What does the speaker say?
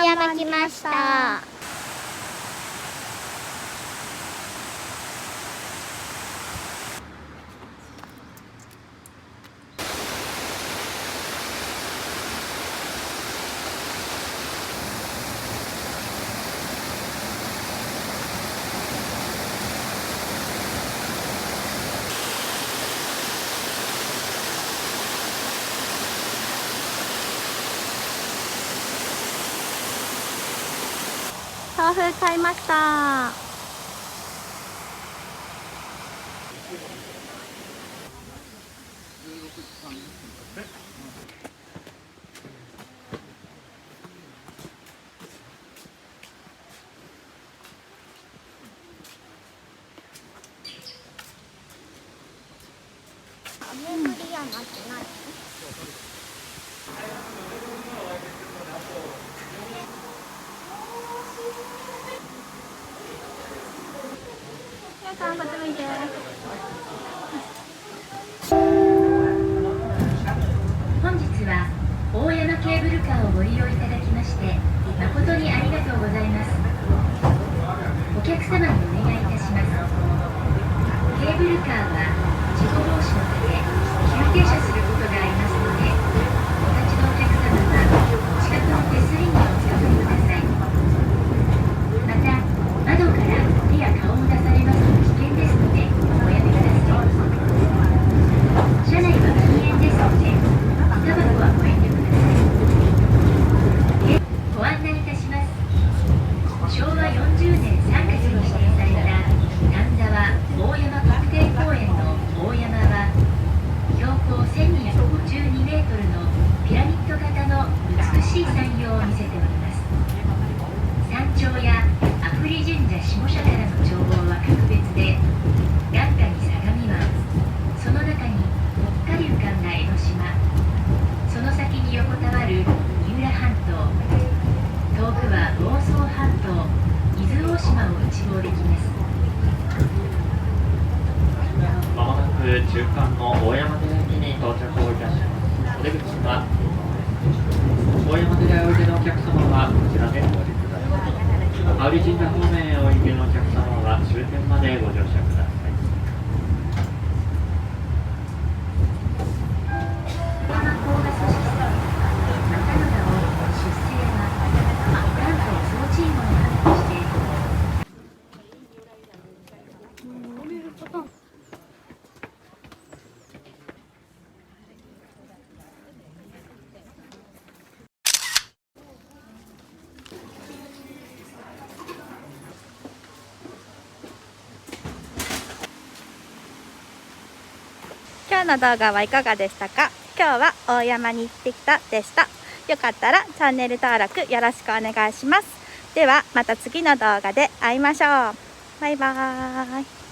山来ました。豆腐買いました。雨降り山って何？皆さんこっち向いて。本日は大山ケーブルカーをご利用いただきまして誠にありがとうございます。お客様にお願いいたします。ケーブルカーは事故防止のため急停車することがありますので、お立ちのお客様はお近くの手すりにお気をつけください。また窓から手や顔を出されますと危険ですのでおやめください。車内は禁煙ですのでタバコはご遠慮ください。ご案内いたします。昭和40年3月に指定された丹沢大山国定公園の大山は標高1252メートルのピラミッド型の美しい山容を見せております。山頂や阿夫利神社下社からの眺望は格別で、眼下に相模湾、その中にぽっかり浮かんだ江ノ島、その先に横たわる三浦半島、遠くは房総半島、伊豆大島を一望できます。まもなく中間の大山寺駅に到着をいたします。お出口は大山寺へおいでのお客様はこちらでお降りください。阿夫利神社方面へおいでのお客様は終点までご乗車ください。今日の動画はいかがでしたか？今日は大山に行ってきたでした。よかったらチャンネル登録よろしくお願いします。ではまた次の動画で会いましょう。バイバーイ。